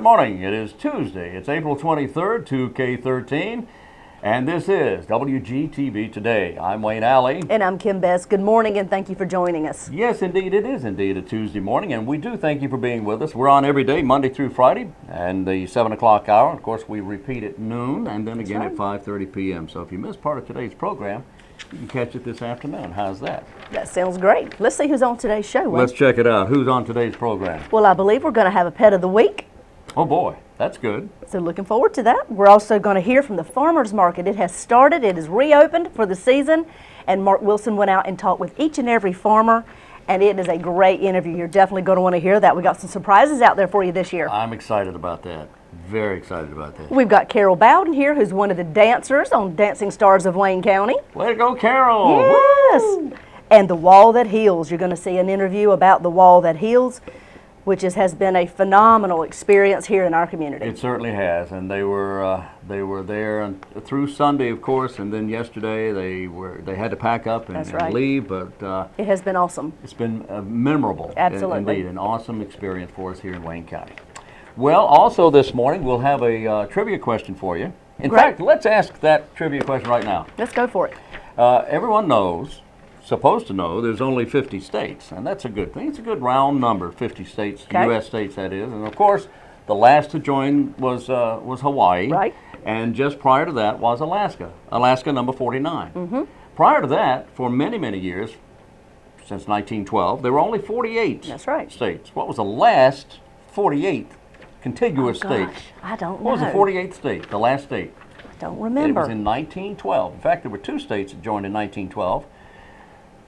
morning. It is Tuesday. It's April 23rd, 2K13, and this is WGTV Today. I'm Wayne Alley. And I'm Kim Bess. Good morning, and thank you for joining us. Yes, indeed, it is indeed a Tuesday morning, and we do thank you for being with us. We're on every day, Monday through Friday, and the 7 o'clock hour. Of course, we repeat at noon, and then again at 5:30 p.m. So if you missed part of today's program, you can catch it this afternoon. How's that? That sounds great. Let's see who's on today's show. Let's check it out. Who's on today's program? Well, I believe we're going to have a pet of the week. Oh, boy. That's good. So looking forward to that. We're also going to hear from the farmers market. It has started. It is reopened for the season. And Mark Wilson went out and talked with each and every farmer. And it is a great interview. You're definitely going to want to hear that. We got some surprises out there for you this year. I'm excited about that. Very excited about that. We've got Carol Bowden here, who's one of the dancers on Dancing Stars of Wayne County. Way to go, Carol! Yes! Woo! And The Wall That Heals. You're going to see an interview about The Wall That Heals, which has been a phenomenal experience here in our community. It certainly has, and they were there through Sunday, of course, and then yesterday they had to pack up and leave. But it has been awesome. It's been memorable. Absolutely, indeed, an awesome experience for us here in Wayne County. Well, also this morning we'll have a trivia question for you. In fact, let's ask that trivia question right now. Let's go for it. Everyone knows, supposed to know, there's only 50 states, and that's a good thing. It's a good round number, 50 states, U.S. states that is. And of course, the last to join was Hawaii. Right. And just prior to that was Alaska. Alaska number 49. Mm-hmm. Prior to that, for many, many years, since 1912, there were only 48 states. What was the last 48th contiguous state? I don't know. What was the 48th state, the last state? I don't remember. It was in 1912. In fact, there were two states that joined in 1912.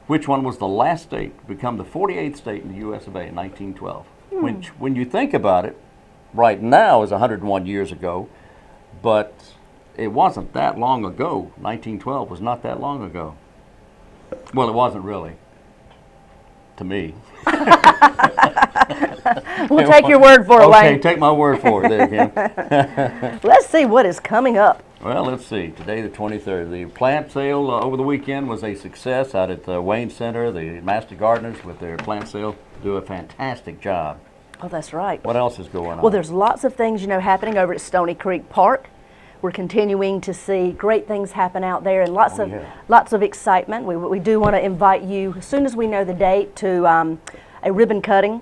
Which one was the last state to become the 48th state in the U.S. of A. in 1912? Which, when you think about it, right now is 101 years ago, but it wasn't that long ago. 1912 was not that long ago. Well, it wasn't really, to me. We'll take your word for it, Wayne. Okay, take my word for it there, Kim. Let's see what is coming up. Well, let's see. Today, the 23rd. The plant sale over the weekend was a success out at the Wayne Center. The Master Gardeners with their plant sale do a fantastic job. Oh, that's right. What else is going on? Well, there's lots of things, happening over at Stony Creek Park. We're continuing to see great things happen out there and lots of excitement. We do want to invite you, as soon as we know the date, to a ribbon cutting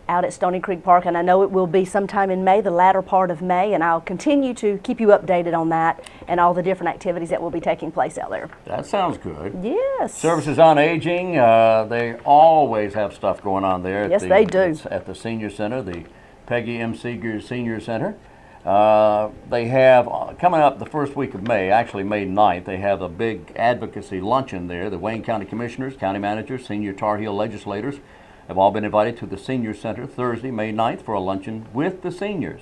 out at Stony Creek Park, and I know it will be sometime in May, the latter part of May, and I'll continue to keep you updated on that and all the different activities that will be taking place out there. That sounds good. Yes. Services on Aging, they always have stuff going on there. Yes, they do. It's at the Senior Center, the Peggy M. Seeger Senior Center. They have, coming up the first week of May, actually May 9th, they have a big advocacy luncheon there. The Wayne County Commissioners, County Managers, Senior Tar Heel Legislators have all been invited to the Senior Center Thursday, May 9th for a luncheon with the seniors.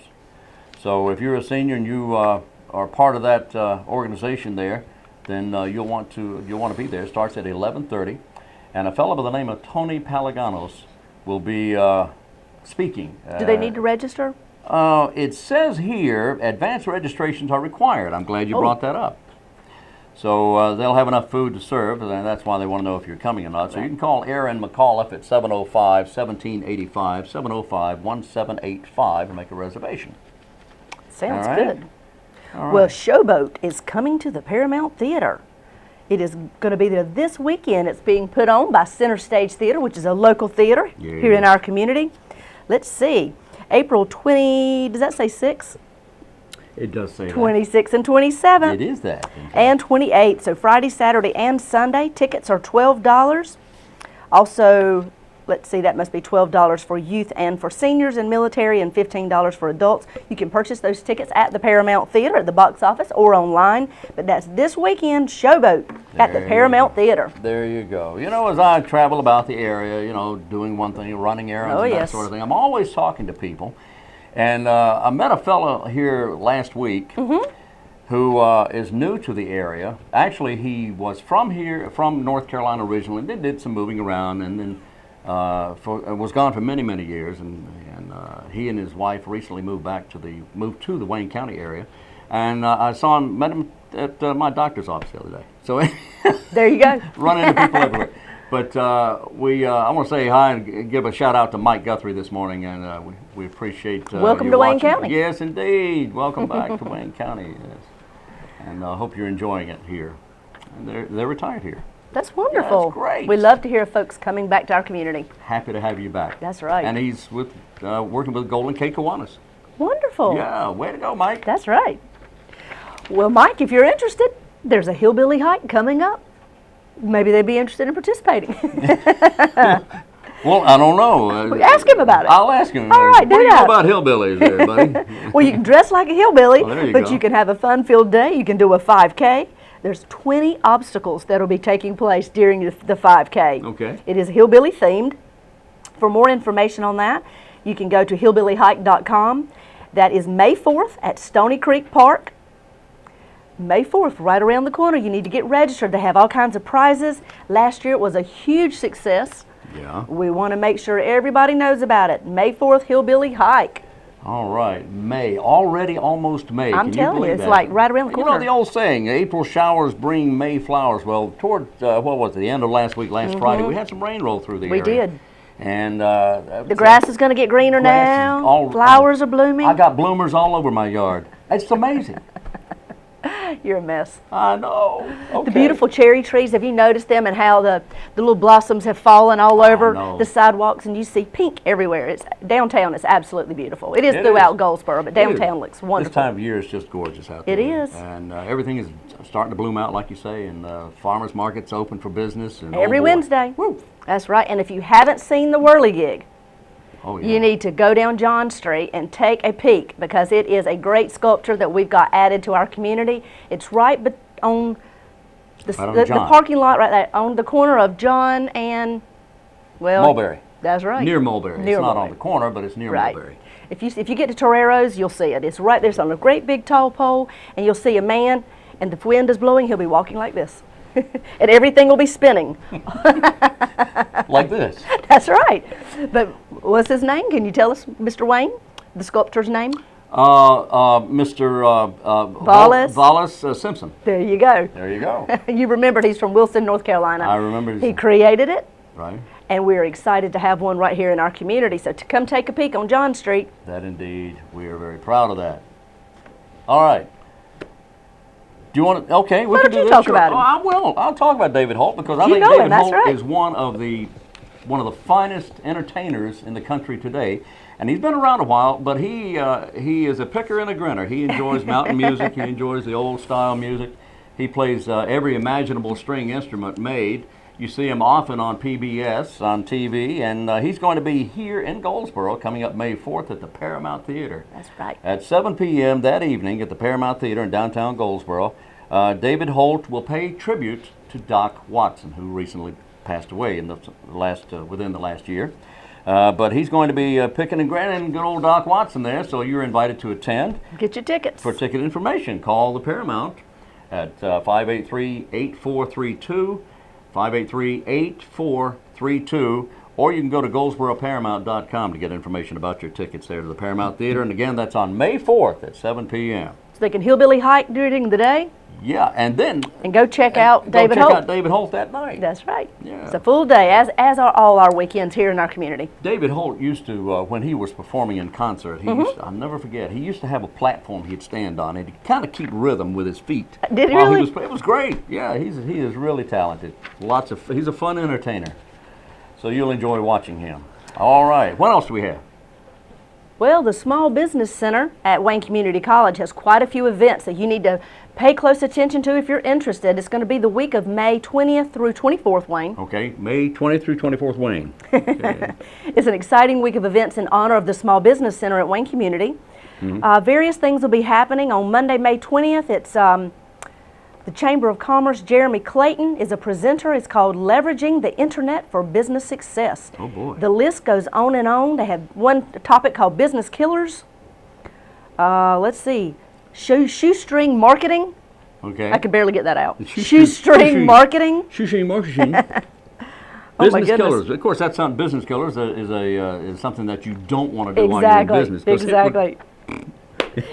So if you're a senior and you are part of that organization there, then you'll want to be there. It starts at 11:30, and a fellow by the name of Tony Palaganos will be speaking. Do they need to register? It says here advanced registrations are required. I'm glad you brought that up. So they'll have enough food to serve, and that's why they want to know if you're coming or not. So you can call Aaron McAuliffe at 705-1785, 705-1785, and make a reservation. Sounds good. Well, Showboat is coming to the Paramount Theater. It is going to be there this weekend. It's being put on by Center Stage Theater, which is a local theater here in our community. Let's see. April 20, does that say 6? It does say 26 and 27. It is that. And 28. So Friday, Saturday, and Sunday. Tickets are $12. Also, let's see, that must be $12 for youth and for seniors and military, and $15 for adults. You can purchase those tickets at the Paramount Theater at the box office or online. But that's this weekend, Showboat at the Paramount Theater. There you go. As I travel about the area, doing one thing, running errands and that sort of thing, I'm always talking to people. And I met a fellow here last week who is new to the area. Actually, he was from North Carolina originally, then did some moving around, and then was gone for many, many years. And he and his wife recently moved to the Wayne County area. And I met him at my doctor's office the other day. So there you go. Run into people everywhere. But I want to say hi and give a shout out to Mike Guthrie this morning, and we appreciate welcome you to Wayne watching. County. Yes, indeed. Welcome back to Wayne County. Yes. And I hope you're enjoying it here. And they're retired here. That's wonderful. That's great. We love to hear of folks coming back to our community. Happy to have you back. That's right. And he's working with Golden K Kiwanis. Wonderful. Yeah, way to go, Mike. That's right. Well, Mike, if you're interested, there's a hillbilly hike coming up. Maybe they'd be interested in participating. Well, I don't know. Ask him about it. I'll ask him. All right, what do you that. know about hillbillies there, buddy? Well, you can dress like a hillbilly, you but go. you can have a fun-filled day. You can do a 5K. There's 20 obstacles that will be taking place during the 5K. Okay. It is hillbilly themed. For more information on that, you can go to hillbillyhike.com. That is May 4th at Stony Creek Park. May 4th, right around the corner. You need to get registered. They have all kinds of prizes. Last year it was a huge success. Yeah. We want to make sure everybody knows about it. May 4th, Hillbilly Hike. All right, May, already almost May. I'm Can telling you, believe it's that? like right around the corner. You know the old saying, April showers bring May flowers. Well, toward, what was it, the end of last week, last Friday, we had some rain roll through the area. We did. And The grass is going to get greener now. Flowers are blooming. I got bloomers all over my yard. It's amazing. You're a mess. I know. Okay. The beautiful cherry trees, have you noticed them and how the little blossoms have fallen all over the sidewalks, and you see pink everywhere. It's downtown is absolutely beautiful. It is throughout Goldsboro, but downtown looks wonderful. This time of year is just gorgeous out there. It is. And everything is starting to bloom out, like you say, and farmers market's open for business. And Every Wednesday. Woo. That's right. And if you haven't seen the whirligig, Oh, yeah. you need to go down John Street and take a peek, because it is a great sculpture that we've got added to our community. It's right on the parking lot right there, on the corner of John and, well, Mulberry. That's right. Near Mulberry. Near it's not Mulberry. on the corner, but it's near Right. Mulberry. If you get to Torero's, you'll see it. It's right there. It's on a great big tall pole, and you'll see a man, and the wind is blowing. He'll be walking like this. And everything will be spinning. Like this. That's right. But what's his name? Can you tell us, Mr. Wayne, the sculptor's name? Mr. Vallis Simpson. There you go. There you go. You remembered he's from Wilson, North Carolina. I remember. He created it. Right. And we're excited to have one right here in our community. So to come take a peek on John Street. That indeed. We are very proud of that. All right. Do you want to? Okay, we Why can don't do you this. talk about him? Oh, I will. I'll talk about David Holt, because I You think know him, David that's Holt right. is one of the finest entertainers in the country today. And he's been around a while, but he is a picker and a grinner. He enjoys mountain music. He enjoys the old style music. He plays every imaginable string instrument made. You see him often on PBS, on TV, and he's going to be here in Goldsboro coming up May 4th at the Paramount Theater. That's right. At 7 p.m. that evening at the Paramount Theater in downtown Goldsboro, David Holt will pay tribute to Doc Watson, who recently passed away in within the last year. But he's going to be picking and grinning good old Doc Watson there, so you're invited to attend. Get your tickets. For ticket information, call the Paramount at 583-8432, 583-8432, or you can go to GoldsboroParamount.com to get information about your tickets there to the Paramount Theater. And again, that's on May 4th at 7 p.m. So they can hillbilly hike during the day. Yeah, and then go check out David Holt. Check out David Holt that night. That's right. Yeah. It's a full day, as are all our weekends here in our community. David Holt used to, when he was performing in concert, I'll never forget, he used to have a platform he'd stand on, and he'd kind of keep rhythm with his feet. Did he really? It was great. Yeah, he is really talented. He's a fun entertainer. So you'll enjoy watching him. All right, what else do we have? Well, the Small Business Center at Wayne Community College has quite a few events that you need to pay close attention to if you're interested. It's going to be the week of May 20th through 24th, Wayne. Okay, May 20th through 24th, Wayne. Okay. It's an exciting week of events in honor of the Small Business Center at Wayne Community. Various things will be happening. On Monday, May 20th, it's the Chamber of Commerce. Jeremy Clayton is a presenter. It's called Leveraging the Internet for Business Success. Oh, boy. The list goes on and on. They have one topic called Business Killers. Let's see. Shoestring marketing. Okay. I can barely get that out. Shoestring marketing. Shoestring marketing. Oh, my business goodness. killers. Of course, that sounds. Business killers is something that you don't want to do while Exactly. you're in business. Exactly.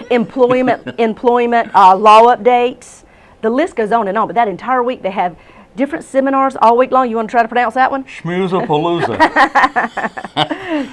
Employment law updates. The list goes on and on. But that entire week they have different seminars all week long. You want to try to pronounce that one? Schmoozapalooza.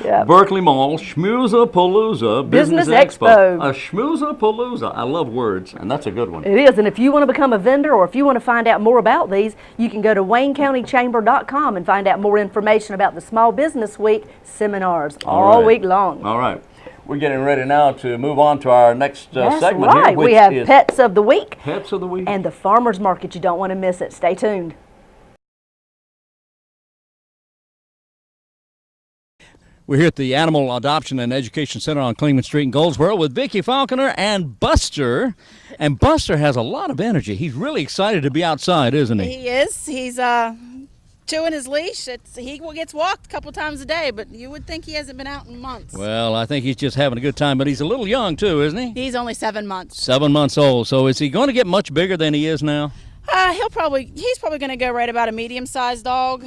Yeah. Berkeley Mall, Schmoozapalooza Business Expo. A Schmoozapalooza. I love words, and that's a good one. It is, and if you want to become a vendor or if you want to find out more about these, you can go to WayneCountyChamber.com and find out more information about the Small Business Week seminars all week long. All right. We're getting ready now to move on to our next segment here, which we have is Pets of the Week. Pets of the Week. And the Farmers Market. You don't want to miss it. Stay tuned. We're here at the Animal Adoption and Education Center on Clingman Street in Goldsboro with Vicki Falconer and Buster. And Buster has a lot of energy. He's really excited to be outside, isn't he? He is. He's chewing his leash. He gets walked a couple times a day, but you would think he hasn't been out in months. Well, I think he's just having a good time, but he's a little young too, isn't he? He's only 7 months. 7 months old. So is he going to get much bigger than he is now? He's probably going to go right about a medium-sized dog.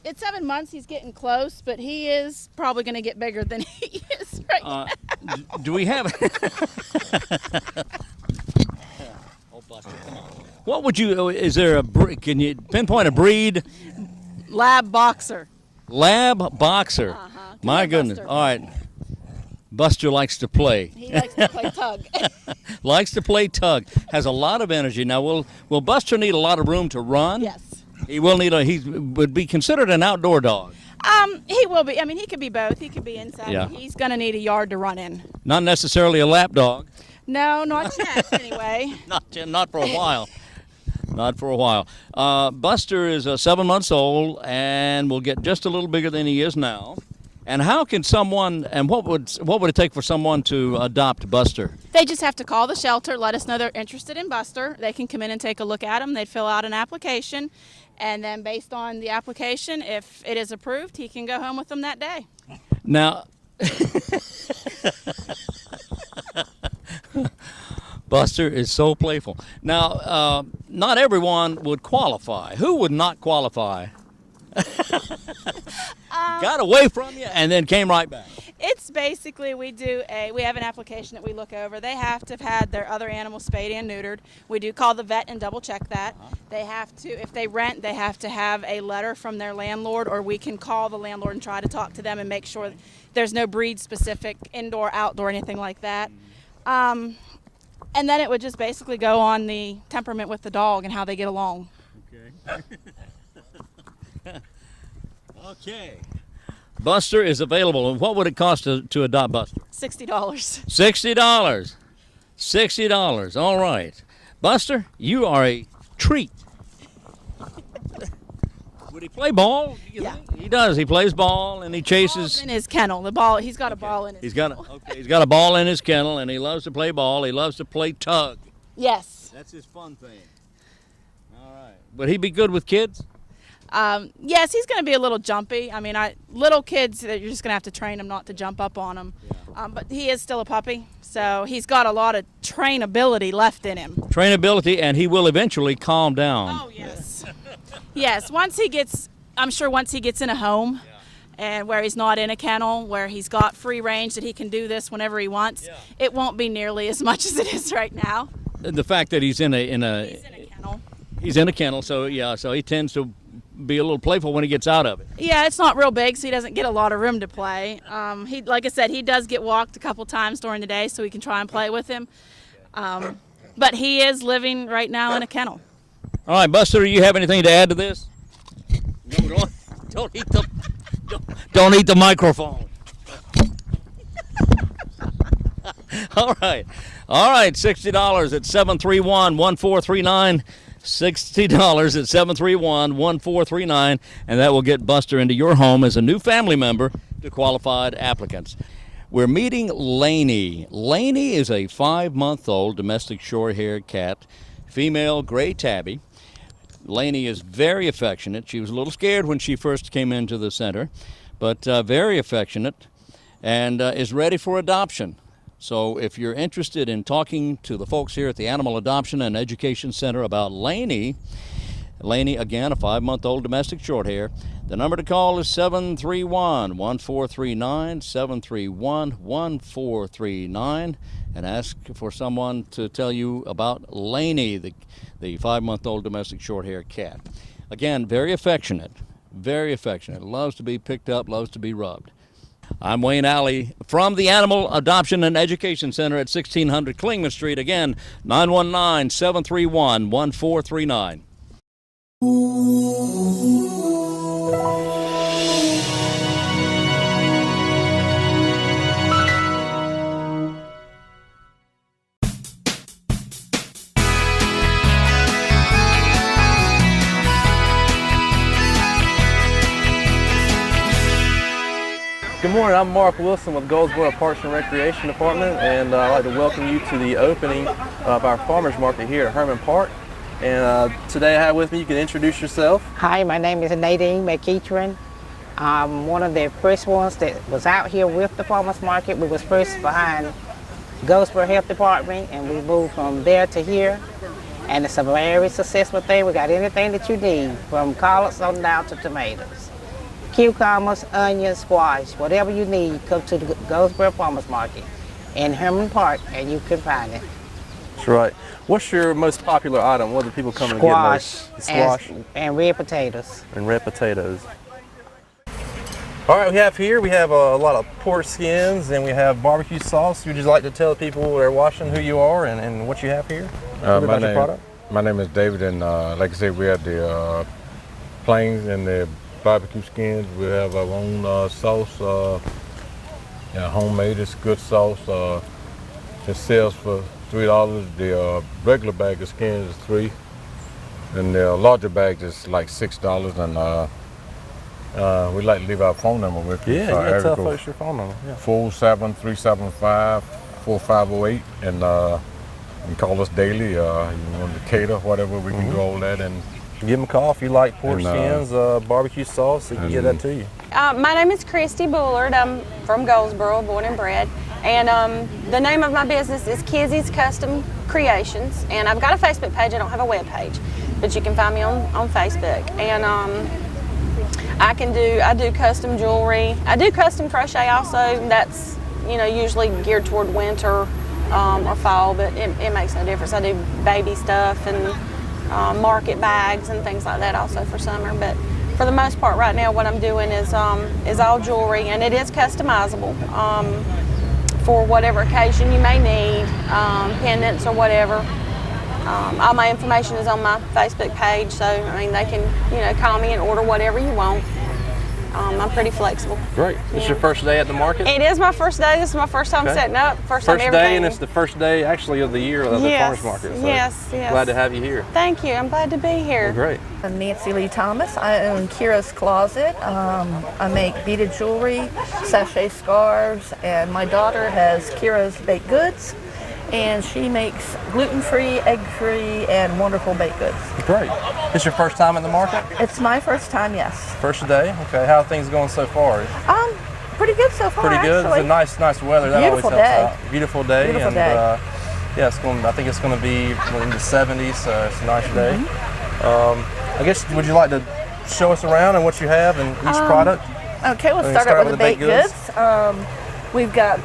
At 7 months, he's getting close, but he is probably going to get bigger than he is right now. Do we have... Oh, Buster, come on. What would you... Is there a... Can you pinpoint a breed? Lab boxer. Lab boxer. Uh-huh. My goodness. Buster. All right. Buster likes to play. He likes to play tug. Likes to play tug. Has a lot of energy. Now, will Buster need a lot of room to run? Yes. He will need he would be considered an outdoor dog. He will be. I mean, he could be both. He could be inside. Yeah. He's going to need a yard to run in. Not necessarily a lap dog. No, not yet, anyway. Not for a while. Not for a while. Buster is 7 months old and will get just a little bigger than he is now. And how can someone, and what would it take for someone to adopt Buster? They just have to call the shelter, let us know they're interested in Buster. They can come in and take a look at him. They'd fill out an application, and then based on the application, if it is approved, he can go home with them that day. Now, Buster is so playful. Now, not everyone would qualify. Who would not qualify? Got away from you and then came right back. It's basically we have an application that we look over. They have to have had their other animals spayed and neutered. We do call the vet and double check that. They have to, if they rent, they have to have a letter from their landlord, or we can call the landlord and try to talk to them and make sure there's no breed specific, indoor, outdoor, anything like that. And then it would just basically go on the temperament with the dog and how they get along. Okay. Okay. Buster is available. And what would it cost to adopt Buster? $60. $60. $60. All right. Buster, you are a treat. Would he play ball? Yeah. He does. He plays ball and he chases. Ball's in his kennel. The ball. He's got a ball in his kennel. He's got a ball in his kennel, and he loves to play ball. He loves to play tug. Yes. That's his fun thing. All right. Would he be good with kids? Yes, he's going to be a little jumpy. I mean, little kids, you're just going to have to train them not to jump up on them. Yeah. But he is still a puppy, so he's got a lot of trainability left in him. Trainability, and he will eventually calm down. Oh, yes. Yes, I'm sure once he gets in a home, and where he's not in a kennel, where he's got free range that he can do this whenever he wants, it won't be nearly as much as it is right now. The fact that he's in a kennel. He's in a kennel, so he tends to be a little playful when he gets out of it. Yeah, it's not real big, so he doesn't get a lot of room to play. Like I said, he does get walked a couple times during the day, so we can try and play with him. But he is living right now in a kennel. All right, Buster, do you have anything to add to this? No, don't eat the microphone. All right, $60 at 731-1439. $60 at 731-1439, and that will get Buster into your home as a new family member to qualified applicants. We're meeting Lainey. Lainey is a 5-month-old domestic short-haired cat, female gray tabby. Lainey is very affectionate. She was a little scared when she first came into the center, but very affectionate and is ready for adoption. So if you're interested in talking to the folks here at the Animal Adoption and Education Center about Lainey, Laney, again, a 5-month-old domestic short hair. The number to call is 731-1439, 731-1439, and ask for someone to tell you about Laney, the 5-month-old domestic short hair cat. Again, very affectionate, loves to be picked up, loves to be rubbed. I'm Wayne Alley from the Animal Adoption and Education Center at 1600 Clingman Street. Again, 919-731-1439. Good morning, I'm Mark Wilson with Goldsboro Parks and Recreation Department, and I'd like to welcome you to the opening of our farmers market here at Herman Park. And today I have with me, you can introduce yourself. Hi, my name is Nadine McEachran. I'm one of the first ones that was out here with the farmers market. We was first behind Goldsboro Health Department, and we moved from there to here. And it's a very successful thing. We got anything that you need, from collards on down to tomatoes. Cucumbers, onions, squash, whatever you need, come to the Goldsboro Farmers Market in Herman Park, and you can find it. That's right. What's your most popular item? What do people come and get most? Squash and red potatoes. And red potatoes. All right, we have a lot of pork skins, and we have barbecue sauce. Would you like to tell people that are watching who you are and what you have here? My name is David, and like I said, we have the plains and the barbecue skins. We have our own sauce, homemade. It's good sauce. It sells for $3. The regular bag of skins is $3, and the larger bag is like $6. And we'd like to leave our phone number with you. Yeah, tell folks your phone number. Yeah. 47375-4508, and you can call us daily. You want to cater, whatever, we can do all that. And give them a call if you like pork skins, barbecue sauce, they can get that to you. My name is Christy Bullard. I'm from Goldsboro, born and bred. And the name of my business is Kizzy's Custom Creations. And I've got a Facebook page. I don't have a web page, but you can find me on Facebook. And I do custom jewelry. I do custom crochet also. That's usually geared toward winter or fall, but it makes no difference. I do baby stuff and market bags and things like that also for summer, but for the most part right now what I'm doing is all jewelry, and it is customizable for whatever occasion you may need, pendants or whatever. All my information is on my Facebook page, so I mean they can call me and order whatever you want. I'm pretty flexible. Great. This is your first day at the market? It is my first day. This is my first time setting up. First time day, and it's the first day actually of the year of the farmers market. So yes. Glad to have you here. Thank you. I'm glad to be here. Well, great. I'm Nancy Lee Thomas. I own Kira's Closet. I make beaded jewelry, sachet scarves, and my daughter has Kira's Baked Goods, and she makes gluten-free, egg-free, and wonderful baked goods. Great. This your first time at the market? It's my first time, yes. First day? Okay. How are things going so far? Pretty good so far. Pretty good. Actually. It's nice weather. That always helps out. Beautiful day. Beautiful day. Yeah, I think it's going to be in the 70s, so it's a nice day. I guess, would you like to show us around and what you have in each product? Okay, we'll start out with the baked goods. We've got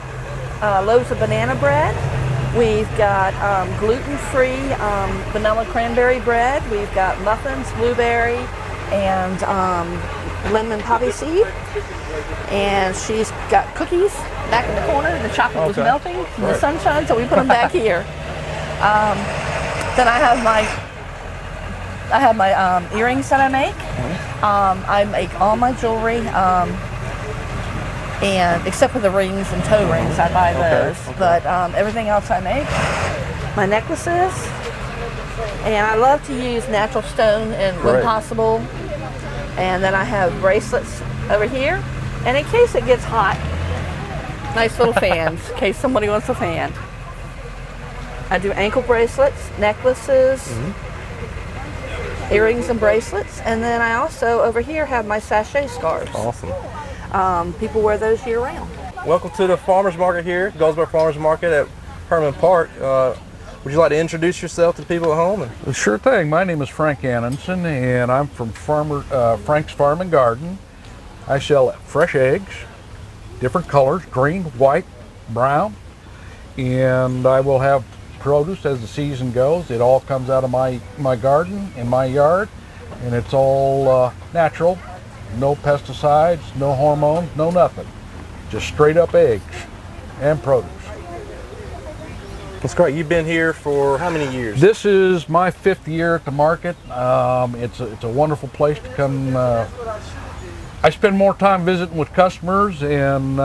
loaves of banana bread. We've got gluten-free vanilla cranberry bread. We've got muffins, blueberry, and lemon poppy seed. And she's got cookies back in the corner, and the chocolate was melting in the sunshine, so we put them back here. Then I have my earrings that I make. I make all my jewelry. And except for the rings and toe rings, I buy those. But everything else I make. My necklaces, and I love to use natural stone and when possible. And then I have bracelets over here, and in case it gets hot, nice little fans, in case somebody wants a fan. I do ankle bracelets, necklaces, earrings and bracelets, and then I also over here have my sachet scarves. Awesome. People wear those year round. Welcome to the farmers market here, Goldsboro Farmers Market at Herman Park. would you like to introduce yourself to the people at home? Sure thing. My name is Frank Annenson, and I'm from Frank's Farm and Garden. I sell fresh eggs, different colors, green, white, brown, and I will have produce as the season goes. It all comes out of my garden, in my yard, and it's all natural, no pesticides, no hormones, no nothing. Just straight up eggs and produce. That's great. You've been here for how many years? This is my 5th year at the market. It's a wonderful place to come. I spend more time visiting with customers, and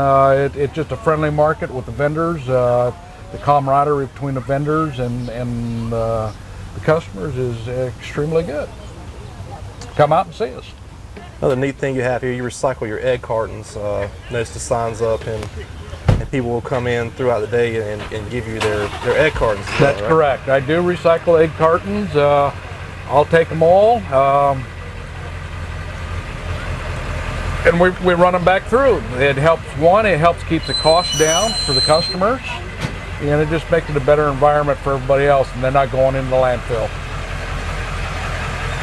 it's just a friendly market with the vendors. The camaraderie between the vendors and the customers is extremely good. Come out and see us. Another neat thing you have here, you recycle your egg cartons. Notice the signs up, and people will come in throughout the day and give you their egg cartons. That's correct. I do recycle egg cartons. I'll take them all, and we run them back through. It helps keep the cost down for the customers, and it just makes it a better environment for everybody else, and they're not going into the landfill.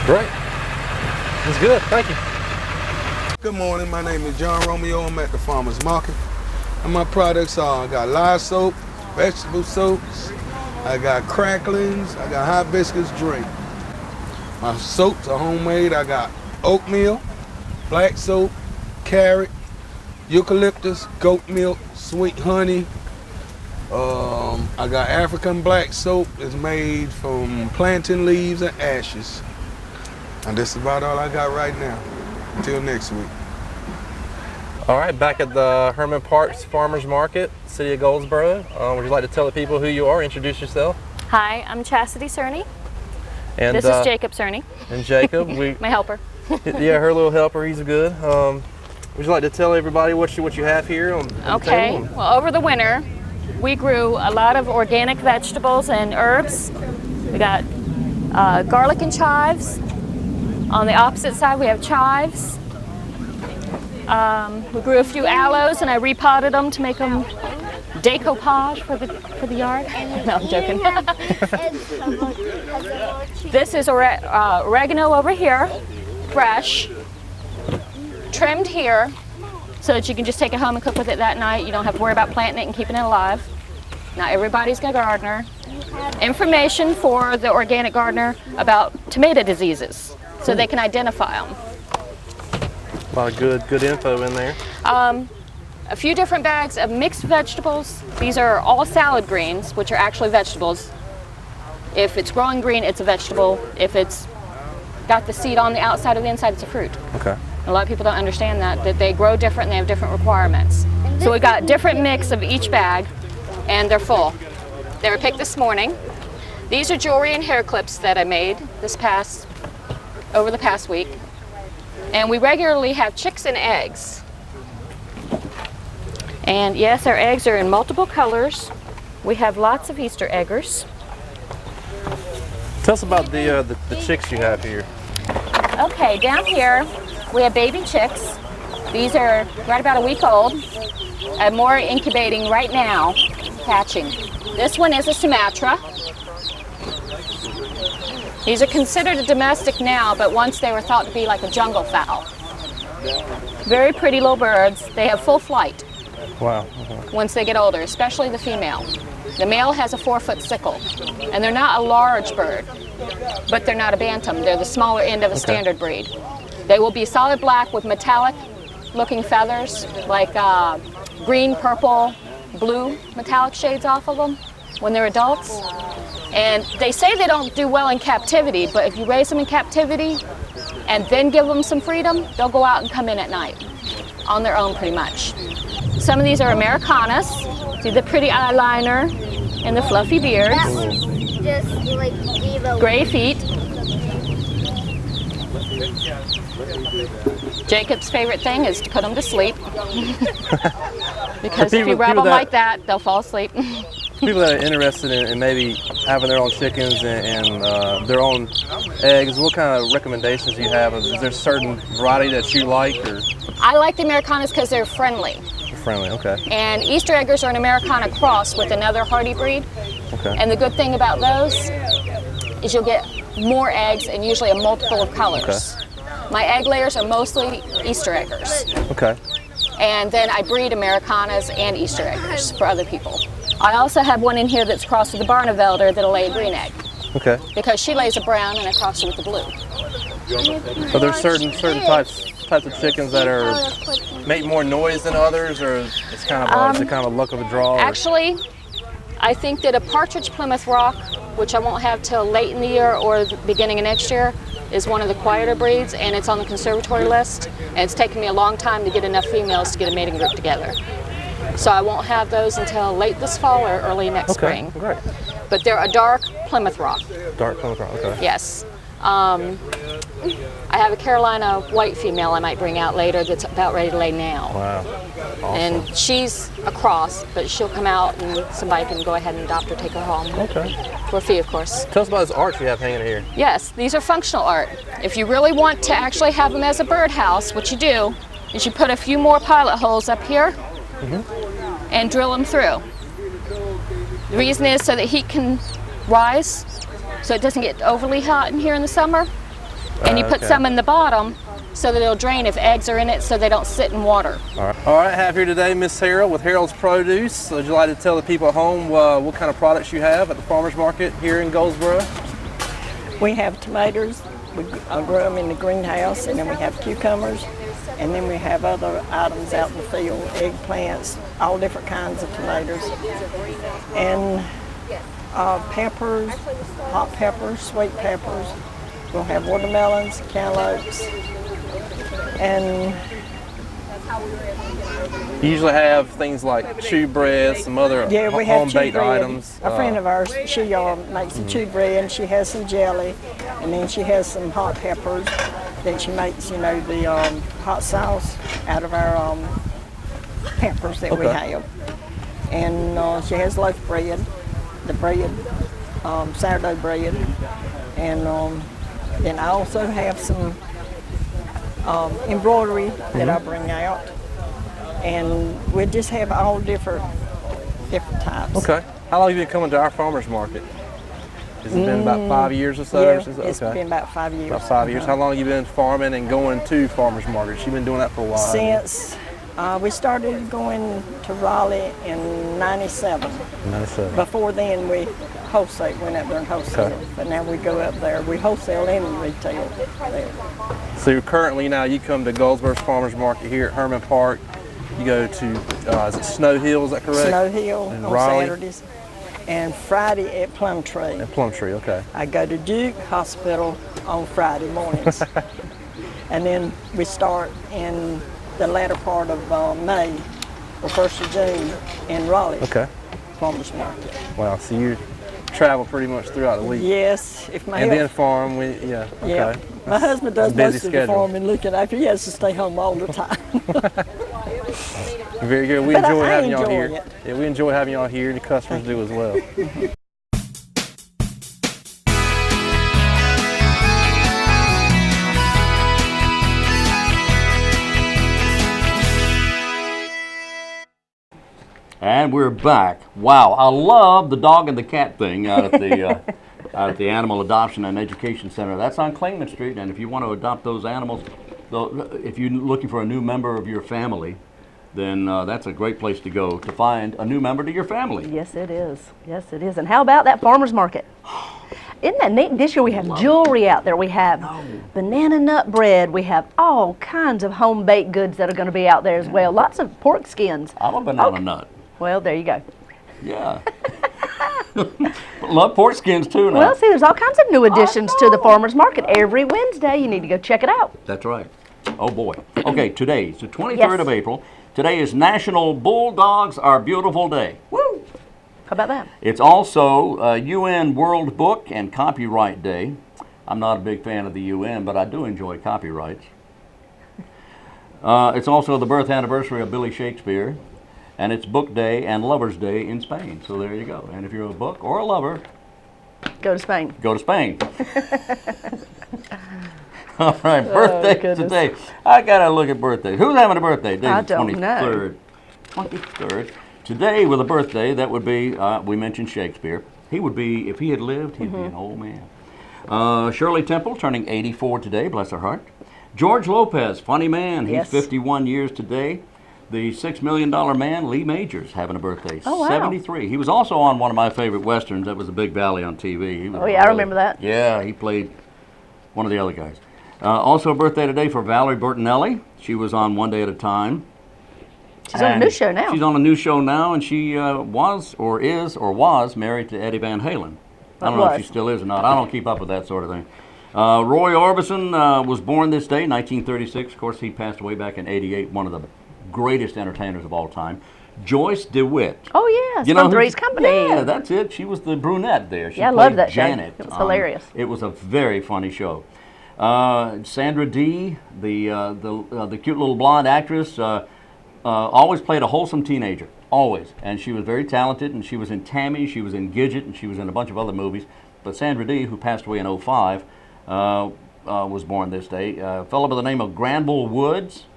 Great. That's good. Thank you. Good morning. My name is John Romeo. I'm at the farmer's market. And my products are, I got lye soap, vegetable soaps, I got cracklings, I got hibiscus drink. My soaps are homemade. I got oatmeal, black soap, carrot, eucalyptus, goat milk, sweet honey. I got African black soap. It's made from plantain leaves and ashes. And that's about all I got right now. Until next week. All right, back at the Herman Parks Farmers Market, City of Goldsboro. Would you like to tell the people who you are? Introduce yourself. Hi, I'm Chastity Cerny. And this is Jacob Cerny. And Jacob, my helper. Yeah, her little helper. He's good. Would you like to tell everybody what you have here on the table? Well, over the winter, we grew a lot of organic vegetables and herbs. We got garlic and chives. On the opposite side, we have chives. We grew a few aloes, and I repotted them to make them decoupage for the yard. No, I'm joking. This is oregano over here, fresh, trimmed here, so that you can just take it home and cook with it that night. You don't have to worry about planting it and keeping it alive. Not everybody's a gardener. Information for the organic gardener about tomato diseases, so they can identify them. A lot of good info in there. A few different bags of mixed vegetables. These are all salad greens, which are actually vegetables. If it's growing green, it's a vegetable. If it's got the seed on the outside or the inside, it's a fruit. Okay. A lot of people don't understand that they grow different and they have different requirements. So we got different mix of each bag, and they're full. They were picked this morning. These are jewelry and hair clips that I made over the past week. And we regularly have chicks and eggs. And yes, our eggs are in multiple colors. We have lots of Easter eggers. Tell us about the chicks you have here. Okay, down here we have baby chicks. These are right about a week old. And more incubating right now, hatching. This one is a Sumatra. These are considered a domestic now, but once they were thought to be like a jungle fowl. Very pretty little birds. They have full flight. Wow. Once they get older, especially the female. The male has a 4-foot sickle, and they're not a large bird, but they're not a bantam. They're the smaller end of a standard breed. They will be solid black with metallic looking feathers, like green, purple, blue metallic shades off of them when they're adults. And they say they don't do well in captivity, but if you raise them in captivity and then give them some freedom, they'll go out and come in at night on their own pretty much. Some of these are Americanas. See the pretty eyeliner and the fluffy beards. Just like gray feet. Jacob's favorite thing is to put them to sleep. Because if you rub them like that, they'll fall asleep. People that are interested in maybe having their own chickens and their own eggs, what kind of recommendations do you have? Is there a certain variety that you like? Or? I like the Americanas because they're friendly. friendly, okay. And Easter eggers are an Americana cross with another hardy breed. Okay. And the good thing about those is you'll get more eggs and usually a multiple of colors. Okay. My egg layers are mostly Easter eggers. Okay. And then I breed Americanas and Easter eggers for other people. I also have one in here that's crossed with a Barnevelder that'll lay a green egg. Okay. Because she lays a brown and I cross her with the blue. Are there certain types of chickens that make more noise than others, or it's kind of is it kind of a luck of a draw? Actually, I think that a partridge Plymouth Rock, which I won't have till late in the year or the beginning of next year, is one of the quieter breeds, and it's on the conservatory list. And it's taken me a long time to get enough females to get a mating group together. So I won't have those until late this fall or early next spring. Great. But they're a dark Plymouth Rock. Dark Plymouth Rock, okay. Yes. I have a Carolina white female I might bring out later that's about ready to lay now. Wow. Awesome. And she's a cross, but she'll come out and somebody can go ahead and adopt her, take her home. Okay. For a fee, of course. Tell us about this art you have hanging here. Yes, these are functional art. If you really want to actually have them as a birdhouse, what you do is you put a few more pilot holes up here and drill them through. The reason is so that heat can rise, so it doesn't get overly hot in here in the summer. And you put some in the bottom so that it'll drain if eggs are in it so they don't sit in water. All right, I have here today Miss Harold with Harold's Produce. Would you like to tell the people at home what kind of products you have at the farmers market here in Goldsboro? We have tomatoes. We grow them in the greenhouse, and then we have cucumbers, and then we have other items out in the field, eggplants, all different kinds of tomatoes, and peppers, hot peppers, sweet peppers. We'll have watermelons, cantaloupes, and you usually have things like chew bread, some other home-baked items. A friend of ours, she makes the chew bread, and she has some jelly, and then she has some hot peppers. Then she makes, the hot sauce out of our peppers that we have. And she has loaf bread, the bread, sourdough bread, and then I also have some embroidery that I bring out, and we just have all different types. Okay. How long have you been coming to our farmers market? Has it been about 5 years or so? Yeah, it's been about 5 years. About 5 years. How long have you been farming and going to farmers markets? You've been doing that for a while. Since we started going to Raleigh in '97. '97. Before then, we went up there and wholesale. Okay. But now we go up there. We wholesale and retail there. So currently now you come to Goldsboro's Farmers Market here at Herman Park. You go to, is it Snow Hill, is that correct? Snow Hill on Raleigh. Saturdays. And Friday at Plumtree. At Plumtree, okay. I go to Duke Hospital on Friday mornings. And then we start in the latter part of May, or 1st of June in Raleigh. Okay. Farmers Market. Wow, so you travel pretty much throughout the week. Yes, if my and then farm, okay. Yeah, my husband does most of the farming, looking after. He has to stay home all the time. Very good. We enjoy having y'all here. Yeah, we enjoy having y'all here, and the customers do as well. And we're back. Wow, I love the dog and the cat thing out at the Animal Adoption and Education Center. That's on Claimant Street, and if you want to adopt those animals, if you're looking for a new member of your family, then that's a great place to go to find a new member to your family. Yes, it is. Yes, it is. And how about that farmer's market? Isn't that neat? This year we have jewelry out there. We have banana nut bread. We have all kinds of home baked goods that are going to be out there as well. Lots of pork skins. I'm a banana nut. Well, there you go. Yeah. Love pork skins too now. Well, see, there's all kinds of new additions to the farmer's market every Wednesday. You need to go check it out. That's right. Oh boy. Okay, today's the 23rd of April. Today is National Bulldogs Are Beautiful Day. Woo! How about that? It's also UN World Book and Copyright Day. I'm not a big fan of the UN, but I do enjoy copyrights. It's also the birth anniversary of Billy Shakespeare. And it's Book Day and Lover's Day in Spain. So there you go. And if you're a book or a lover, go to Spain. Go to Spain. All right, birthday today. I got to look at birthdays. Who's having a birthday? I don't know. 23rd. Today, with a birthday, that would be, we mentioned Shakespeare. He would be, if he had lived, he'd be an old man. Shirley Temple turning 84 today, bless her heart. George Lopez, funny man, he's 51 years today. The $6 Million Man, Lee Majors, having a birthday, 73. He was also on one of my favorite Westerns, that was The Big Valley on TV. Oh yeah, I remember that. Yeah, he played one of the other guys. Also a birthday today for Valerie Bertinelli. She was on One Day at a Time. She's on a new show now. She's on a new show now, and she was married to Eddie Van Halen. I don't know if she still is or not. I don't keep up with that sort of thing. Roy Orbison was born this day, 1936. Of course, he passed away back in '88, one of the greatest entertainers of all time. Joyce DeWitt. Oh, yes, from Three's Company. Yeah, that's it. She was the brunette there. She I loved that Janet. show. It was hilarious. It was a very funny show. Sandra Dee, the cute little blonde actress, always played a wholesome teenager, always. And she was very talented, and she was in Tammy, she was in Gidget, and she was in a bunch of other movies. But Sandra Dee, who passed away in '05, was born this day. A fellow by the name of Granville Woods.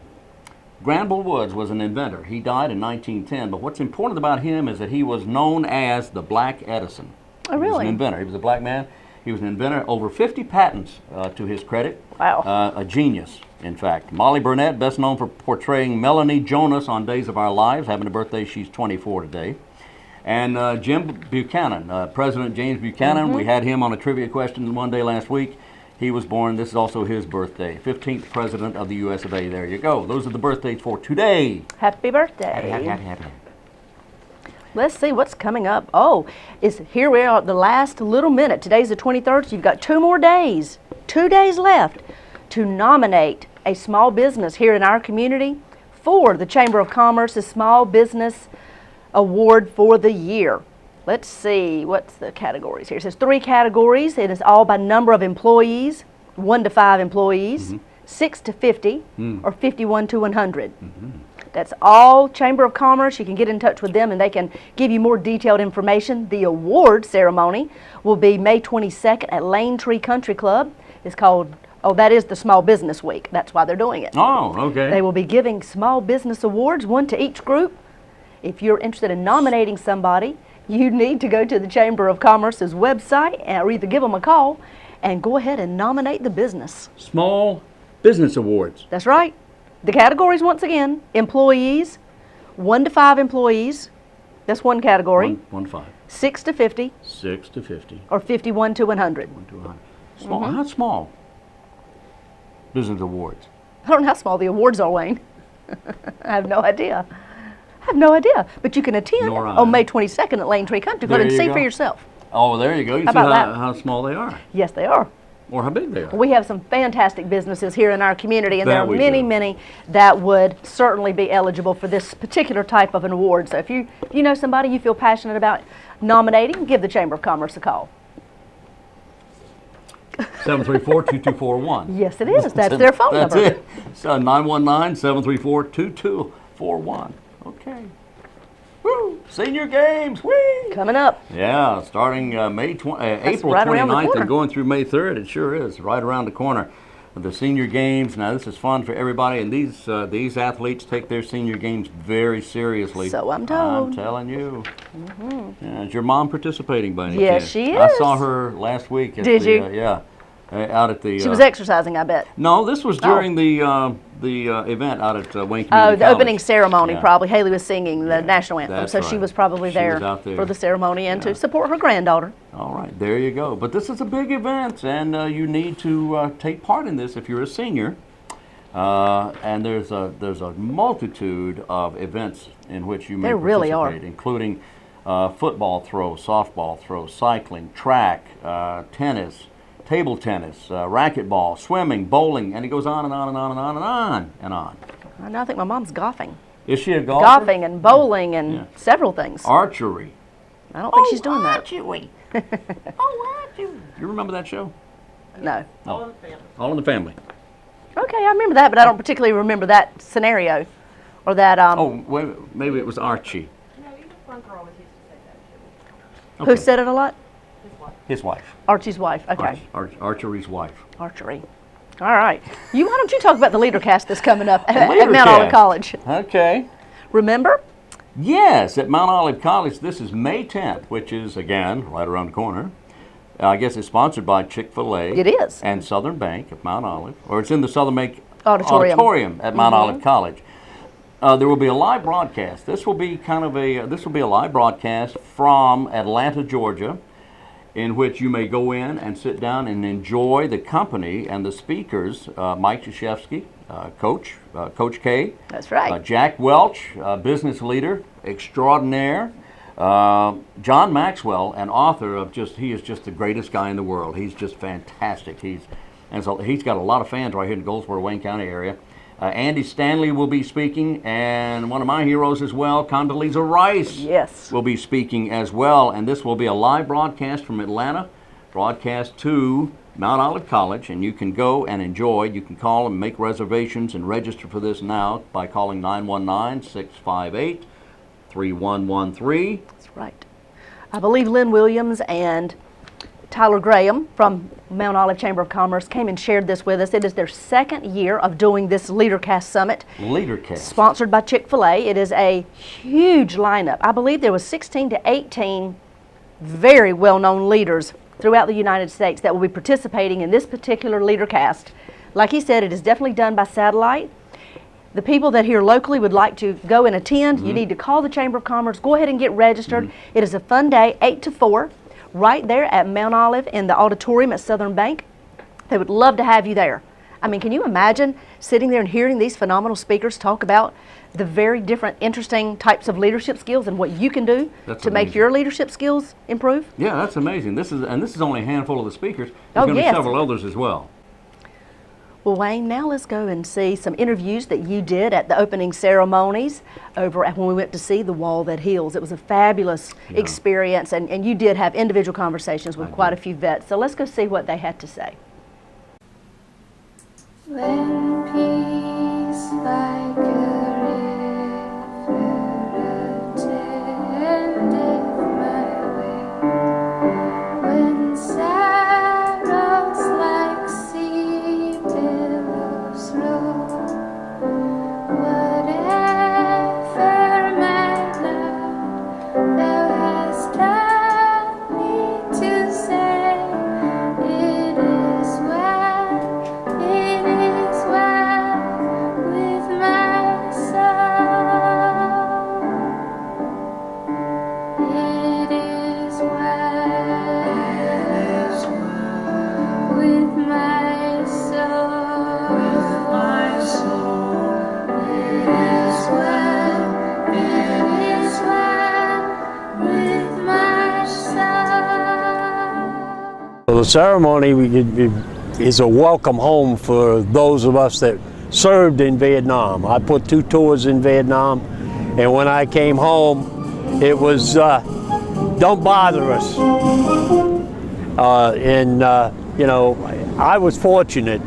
Granville Woods was an inventor. He died in 1910, but what's important about him is that he was known as the Black Edison. Oh, really? He was an inventor. He was a black man. He was an inventor. Over 50 patents to his credit. Wow. A genius, in fact. Molly Burnett, best known for portraying Melanie Jonas on Days of Our Lives, having a birthday. She's 24 today. And Jim Buchanan, President James Buchanan, we had him on a trivia question one day last week. He was born, this is also his birthday, 15th President of the U.S. of A. There you go. Those are the birthdays for today. Happy birthday. Happy. Let's see what's coming up. Oh, here we are at the last little minute. Today's the 23rd, so you've got 2 more days, 2 days left to nominate a small business here in our community for the Chamber of Commerce's Small Business Award for the year. Let's see, what's the categories here? It says 3 categories. It is all by number of employees, 1 to 5 employees, 6 to 50, or 51 to 100. That's all Chamber of Commerce. You can get in touch with them and they can give you more detailed information. The award ceremony will be May 22nd at Lane Tree Country Club. It's called, that is the Small Business Week. That's why they're doing it. Oh, okay. They will be giving small business awards, 1 to each group. If you're interested in nominating somebody, you need to go to the Chamber of Commerce's website or either give them a call and go ahead and nominate the business. Small Business Awards. That's right. The categories, once again, employees, 1 to 5 employees, that's 1 category. 1 to 5. 6 to 50. 6 to 50. Or 51 to 100. 1 to 100. Small, how small? Business Awards. I don't know how small the awards are, Wayne. I have no idea. But you can attend on May 22nd at Lane Tree Country Club and see for yourself. Oh, there you go. You see how small they are. Yes, they are. Or how big they are. We have some fantastic businesses here in our community, and there are many that would certainly be eligible for this particular type of an award. So if you know somebody you feel passionate about nominating, give the Chamber of Commerce a call. 734-2241. Yes, it is. That's their phone number. That's it. So 919-734-2241. Okay. Woo! Senior Games. Whee! Coming up. Yeah, starting April 29th and going through May 3rd. It sure is right around the corner. The Senior Games. Now this is fun for everybody, and these athletes take their Senior Games very seriously. So I'm told. I'm telling you. Yeah, is your mom participating by any chance? Yes, she is. I saw her last week. Did you? Yeah. Out at the. She was exercising, I bet. No, this was during the event out at Wayne Community College. The opening ceremony, yeah. Probably. Haley was singing the national anthem, so right. she was probably there for the ceremony and to support her granddaughter. All right, there you go. But this is a big event, and you need to take part in this if you're a senior. And there's a multitude of events in which you may participate, really are. Including football throw, softball throw, cycling, track, tennis, table tennis, racquetball, swimming, bowling, and it goes on and on and on and on and on and on. I know, I think my mom's golfing. Is she a golfer? Golfing and bowling and several things. Archery. I don't think she's doing that. Archery. Archery. You remember that show? No. All in the Family. All in the Family. Okay, I remember that, but I don't particularly remember that scenario or that. Oh, wait, maybe it was Archie. No, even Bunker always used to say that too. Who said it a lot? His wife. Archie's wife. Okay. Archery's wife. Archery. All right. Why don't you talk about the leader cast that's coming up at Mount Olive College? Okay. Remember, Yes, at Mount Olive College. This is May 10th, which is, again, right around the corner. I guess it's sponsored by Chick-fil-A. It is. And Southern Bank of Mount Olive. Or it's in the Southern Bank Auditorium at Mount Olive College. There will be a live broadcast. This will be a live broadcast from Atlanta, Georgia, in which you may go in and sit down and enjoy the company and the speakers, Mike Krzyzewski, Coach K. That's right. Jack Welch, business leader extraordinaire. John Maxwell, an author of he is just the greatest guy in the world. He's just fantastic. He's got a lot of fans right here in the Goldsboro, Wayne County area. Andy Stanley will be speaking, and one of my heroes as well, Condoleezza Rice, will be speaking as well. And this will be a live broadcast from Atlanta, broadcast to Mount Olive College, and you can go and enjoy. You can call and make reservations and register for this now by calling 919-658-3113. That's right. I believe Lynn Williams and Tyler Graham from Mount Olive Chamber of Commerce came and shared this with us. It is their second year of doing this LeaderCast Summit. LeaderCast. Sponsored by Chick-fil-A. It is a huge lineup. I believe there was 16 to 18 very well-known leaders throughout the United States that will be participating in this particular LeaderCast. Like he said, it is definitely done by satellite. The people that here locally would like to go and attend, you need to call the Chamber of Commerce. Go ahead and get registered. It is a fun day, 8 to 4. Right there at Mount Olive in the auditorium at Southern Bank. They would love to have you there. I mean, can you imagine sitting there and hearing these phenomenal speakers talk about the very different, interesting types of leadership skills and what you can do to make your leadership skills improve? Yeah, that's amazing. This is only a handful of the speakers. There's going to be several others as well. Well, Wayne, now let's go and see some interviews that you did at the opening ceremonies over at when we went to see The Wall That Heals. It was a fabulous experience, and you did have individual conversations with quite a few vets. So let's go see what they had to say. When peace like a river attendeth my way, when sorrows like sea billows roll, whatever my Lord thou hast taught me to say, it is well with my soul. It is well with my soul. It is well with my soul. The ceremony is a welcome home for those of us that served in Vietnam. I put 2 tours in Vietnam, and when I came home, it was don't bother us. You know, I was fortunate.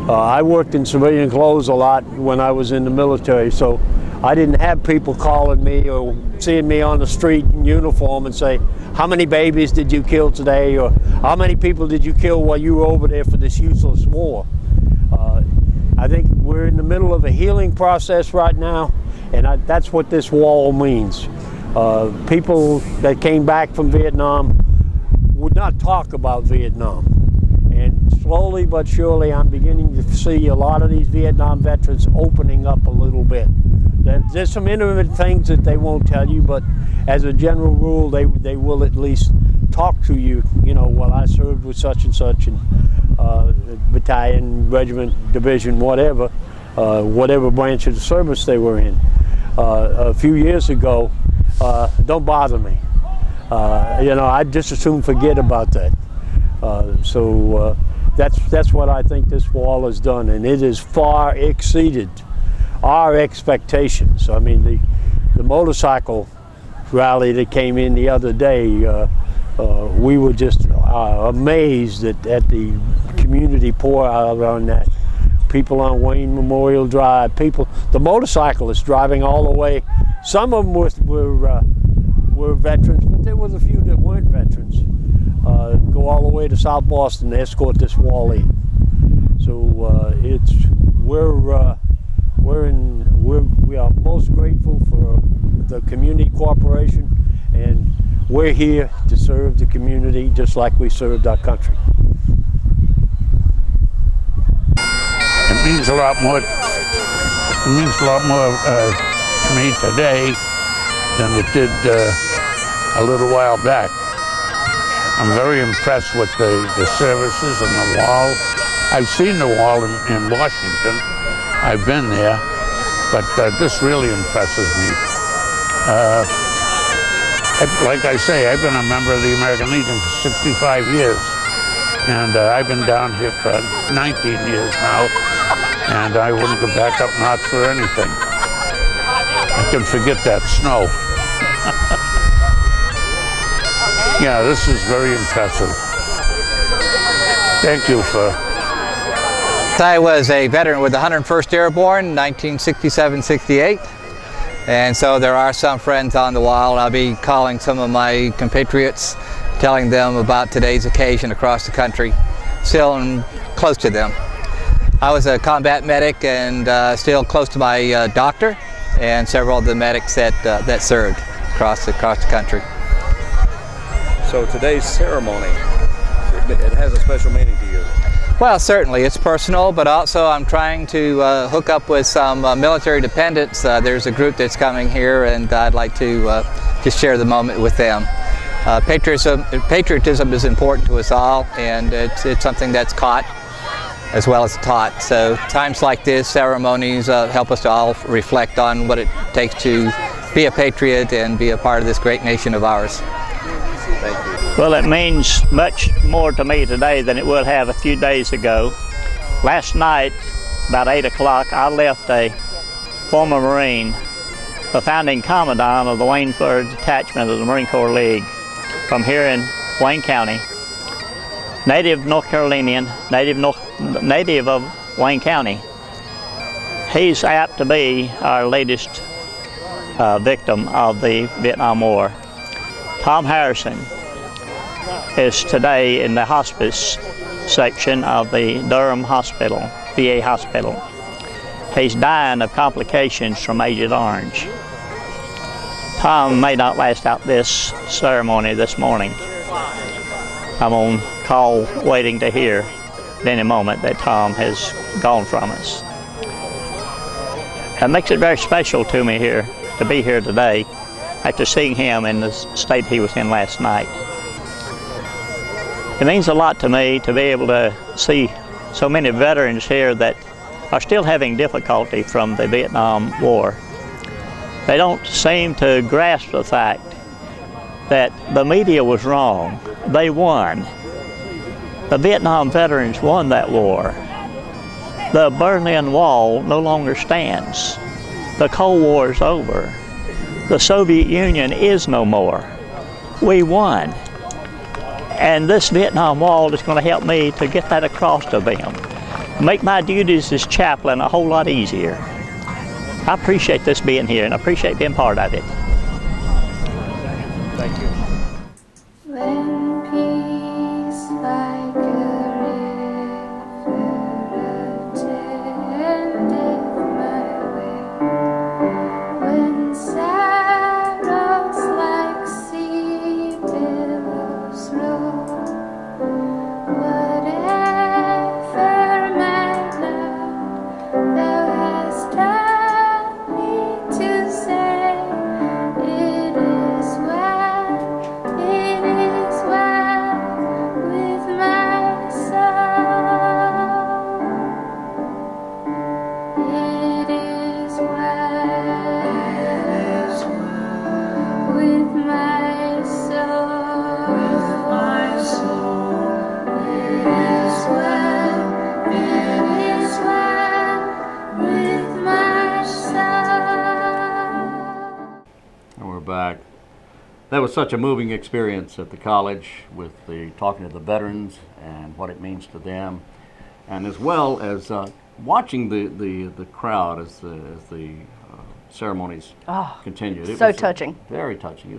I worked in civilian clothes a lot when I was in the military, so I didn't have people calling me or seeing me on the street in uniform and say, how many babies did you kill today, or how many people did you kill while you were over there for this useless war? I think we're in the middle of a healing process right now, and that's what this wall means. People that came back from Vietnam would not talk about Vietnam. And slowly but surely I'm beginning to see a lot of these Vietnam veterans opening up a little bit. There's some intimate things that they won't tell you, but as a general rule, they will at least talk to you. You know, well, I served with such and such, and battalion, regiment, division, whatever branch of the service they were in. A few years ago, don't bother me. You know, I'd just as soon forget about that. So that's what I think this wall has done, and it has far exceeded our expectations. I mean, the motorcycle rally that came in the other day, we were just amazed at the community pour out on that. People on Wayne Memorial Drive, the motorcyclists driving all the way. Some of them were veterans, but there was a few that weren't veterans. Go all the way to South Boston to escort this wall in. So we are most grateful for the community corporation, and we're here to serve the community just like we served our country. It means a lot more. It means a lot more to me today than it did a little while back. I'm very impressed with the services and the wall. I've seen the wall in Washington. I've been there, but this really impresses me. Like I say, I've been a member of the American Legion for 65 years, and I've been down here for 19 years now, and I wouldn't go back up north for anything. I can forget that snow. Yeah, this is very impressive. Thank you for... I was a veteran with the 101st Airborne, 1967-68. And so there are some friends on the wall. I'll be calling some of my compatriots, telling them about today's occasion across the country, still close to them. I was a combat medic and still close to my doctor and several of the medics that served across the country. So today's ceremony, it has a special meaning to you? Well, certainly. It's personal, but also I'm trying to hook up with some military dependents. There's a group that's coming here, and I'd like to just share the moment with them. Patriotism is important to us all, and it's something that's caught as well as taught. So times like this, ceremonies help us to all reflect on what it takes to be a patriot and be a part of this great nation of ours. Thank you. Well, it means much more to me today than it would have a few days ago. Last night, about 8 o'clock, I left a former Marine, the founding commandant of the Waynesburg Detachment of the Marine Corps League, from here in Wayne County, native North Carolinian, native of Wayne County. He's apt to be our latest victim of the Vietnam War. Tom Harrison is today in the hospice section of the Durham Hospital, VA Hospital. He's dying of complications from Agent Orange. Tom may not last out this ceremony this morning. I'm on call waiting to hear at any moment that Tom has gone from us. That makes it very special to me here, to be here today, after seeing him in the state he was in last night. It means a lot to me to be able to see so many veterans here that are still having difficulty from the Vietnam War. They don't seem to grasp the fact that the media was wrong. They won. The Vietnam veterans won that war. The Berlin Wall no longer stands. The Cold War is over. The Soviet Union is no more. We won. And this Vietnam Wall is going to help me to get that across to them. Make my duties as chaplain a whole lot easier. I appreciate this being here and I appreciate being part of it. Thank you. When peace like a river attendeth my way, when sorrows like sea billows roll, whatever my Lord thou hast taught me to say, it is well with my soul. It is well with my soul. It is well with my soul. And we're back. That was such a moving experience at the college with the talking to the veterans and what it means to them, and as well as watching the crowd as the ceremonies continued. It so was touching. Very touching.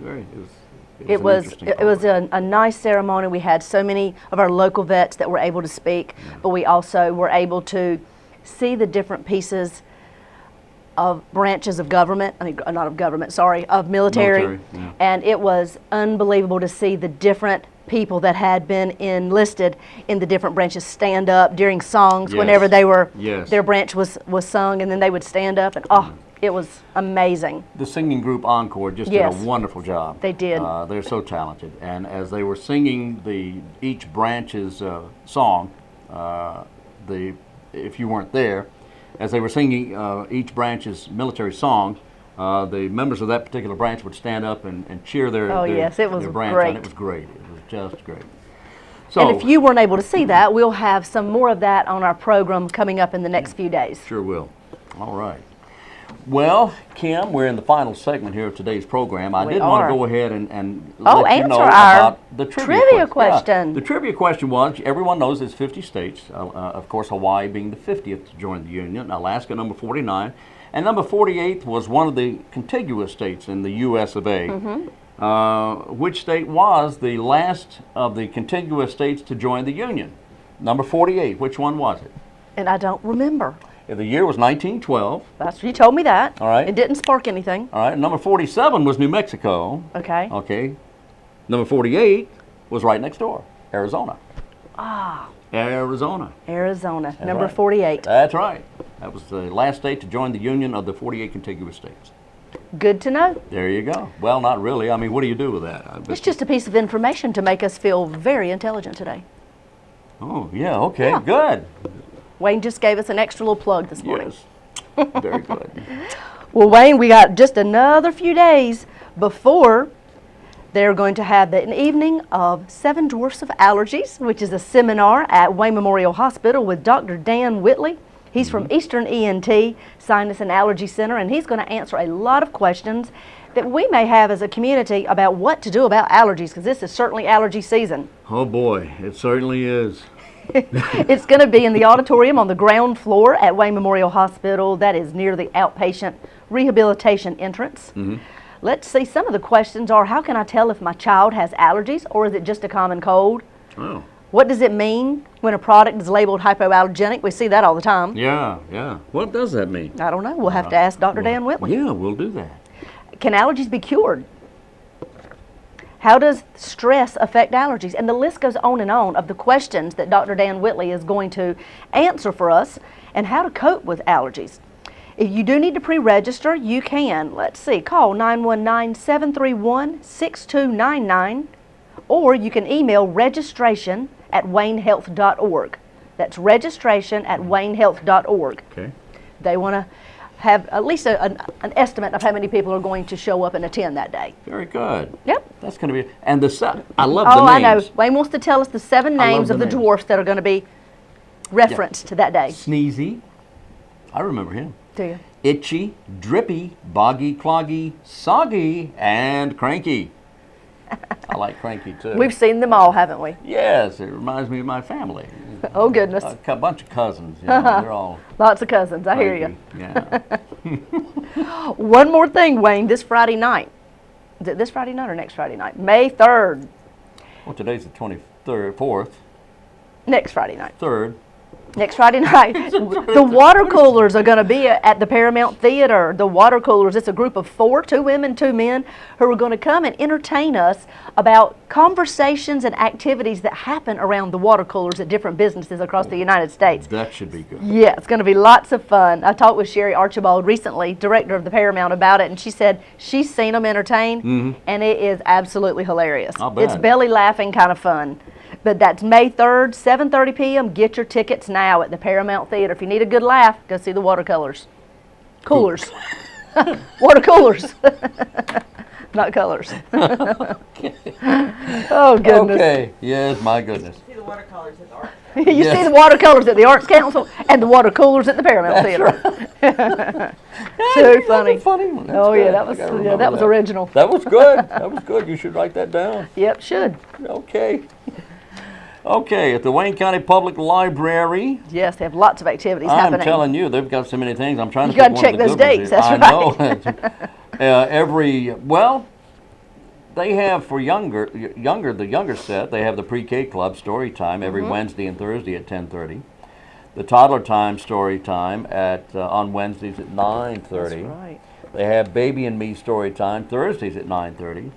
It was a nice ceremony. We had so many of our local vets that were able to speak, but we also were able to see the different pieces of branches of government, I mean, not of government, sorry, of military. Yeah. And it was unbelievable to see the different people that had been enlisted in the different branches stand up during songs Yes. whenever they were, Yes. their branch was sung, and then they would stand up, and it was amazing. The singing group Encore just Yes. did a wonderful job. They did. They're so talented. And as they were singing each branch's song, if you weren't there, as they were singing each branch's military song, the members of that particular branch would stand up and cheer their, yes, it was their branch great. on. It was great. It was just great. So, And if you weren't able to see that, we'll have some more of that on our program coming up in the next few days. Sure will. All right. Well, Kim, we're in the final segment here of today's program. I did want to go ahead and let you know about the trivia question. question. The trivia question was, everyone knows there's 50 states, of course Hawaii being the 50th to join the Union, Alaska number 49, and number 48 was one of the contiguous states in the U.S. of A. Which state was the last of the contiguous states to join the Union? Number 48, which one was it? And I don't remember. The year was 1912. You told me that. All right. It didn't spark anything. All right. Number 47 was New Mexico. Okay. Okay. Number 48 was right next door, Arizona. Ah. Arizona. Arizona, That's number right. 48. That's right. That was the last state to join the Union of the 48 contiguous states. Good to know. There you go. Well, not really. I mean, what do you do with that? It's just a piece of information to make us feel very intelligent today. Oh, yeah. Okay. Yeah. Good. Wayne just gave us an extra little plug this morning. Yes. Very good. Well, Wayne, we got just another few days before they're going to have an evening of 7 Dwarfs of Allergies, which is a seminar at Wayne Memorial Hospital with Dr. Dan Whitley. He's from Eastern ENT, Sinus and Allergy Center, and he's going to answer a lot of questions that we may have as a community about what to do about allergies, because this is certainly allergy season. Oh, boy. It certainly is. It's going to be in the auditorium on the ground floor at Wayne Memorial Hospital. That is near the outpatient rehabilitation entrance. Let's see, some of the questions are, how can I tell if my child has allergies, or is it just a common cold? Oh. What does it mean when a product is labeled hypoallergenic? We see that all the time. Yeah, yeah. What does that mean? I don't know. We'll have to ask Dr. Dan Whitley. Yeah, we'll do that. Can allergies be cured? How does stress affect allergies? And the list goes on and on of the questions that Dr. Dan Whitley is going to answer for us, and how to cope with allergies. If you do need to pre-register, you can, let's see, call 919-731-6299, or you can email registration@waynehealth.org. That's registration@waynehealth.org. Okay. They want to have at least an estimate of how many people are going to show up and attend that day. Very good. Yep. That's going to be, and I love the names. Oh, I know. Wayne wants to tell us the 7 names of the names. dwarfs that are going to be referenced to that day. Sneezy. I remember him. Do you? Itchy, drippy, boggy, cloggy, soggy, and cranky. I like cranky too. We've seen them all, haven't we? Yes, it reminds me of my family. Oh, goodness. A bunch of cousins. You know, they're all Lots of cousins. I hear you. Yeah. One more thing, Wayne. This Friday night. Is it this Friday night or next Friday night? May 3rd. Well, today's the 23rd, 4th. Next Friday night. 3rd. Next Friday night. The water coolers are going to be at the Paramount Theater. The water coolers, it's a group of 4, 2 women, 2 men, who are going to come and entertain us about conversations and activities that happen around the water coolers at different businesses across the United States. That should be good. Yeah, it's going to be lots of fun. I talked with Sherry Archibald recently, director of the Paramount, about it, and she said she's seen them entertain, and it is absolutely hilarious. I'll bet. It's belly laughing kind of fun. But that's May 3rd, 7:30 p.m. Get your tickets now at the Paramount Theater. If you need a good laugh, go see the watercolors. Coolers. Water coolers. Not colors. Oh, goodness. Okay. Yes, my goodness. You see the watercolors at the Arts Council and the water coolers at the Paramount Theater. Too funny. Oh, yeah, that was original. That was good. That was good. You should write that down. Yep, should. Okay. Okay, at the Wayne County Public Library. Yes, they have lots of activities happening. I'm telling you, they've got so many things. I'm trying to You got to pick check one of those the good dates. ones here. That's I right. know. They have for the younger set, they have the pre-K club story time every Wednesday and Thursday at 10:30. the toddler time story time on Wednesdays at 9:30. That's right. They have Baby and Me story time Thursdays at 9:30.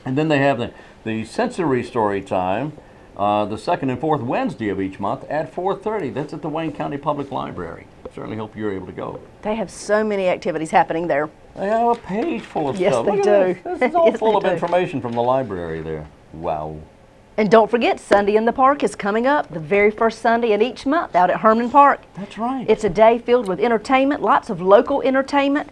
And then they have the sensory story time the second and fourth Wednesday of each month at 4:30. That's at the Wayne County Public Library. Certainly hope you're able to go. They have so many activities happening there. They have a page full of Yes, stuff. they Look do. at this. This is all Yes, full they of do. information from the library there. Wow. And don't forget, Sunday in the Park is coming up, the very first Sunday in each month out at Herman Park. That's right. It's a day filled with entertainment, lots of local entertainment,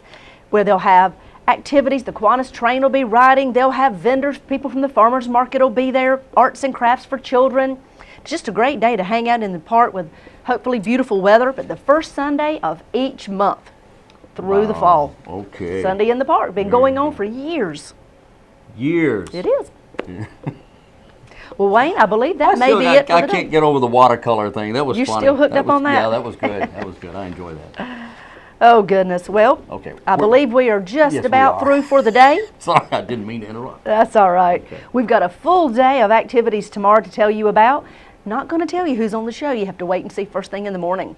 where they'll have activities. The Kiwanis train will be riding. They'll have vendors, people from the farmers market will be there, arts and crafts for children. It's just a great day to hang out in the park with hopefully beautiful weather, but the first Sunday of each month through the fall. Okay. Sunday in the Park, been going on for years. Years. It is. Well, Wayne, I believe that may be it for I the day. can't get over the watercolor thing. That was You're funny. still hooked up on that? Yeah, that was good. That was good. I enjoyed that. Oh, goodness. Well, Okay. I believe we are just Yes, we about are. through for the day. Sorry, I didn't mean to interrupt. That's all right. We've got a full day of activities tomorrow to tell you about. Not going to tell you who's on the show. You have to wait and see first thing in the morning.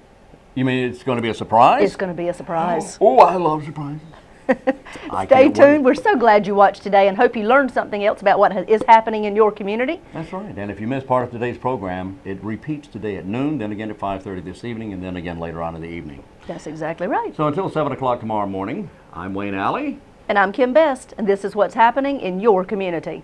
You mean it's going to be a surprise? It's going to be a surprise. Oh, I love surprises. I Stay can't tuned. wait. We're so glad you watched today and hope you learned something else about what is happening in your community. That's right. And if you missed part of today's program, it repeats today at noon, then again at 5:30 this evening, and then again later on in the evening. That's exactly right. So until 7 o'clock tomorrow morning, I'm Wayne Alley. And I'm Kim Best, and this is what's happening in your community.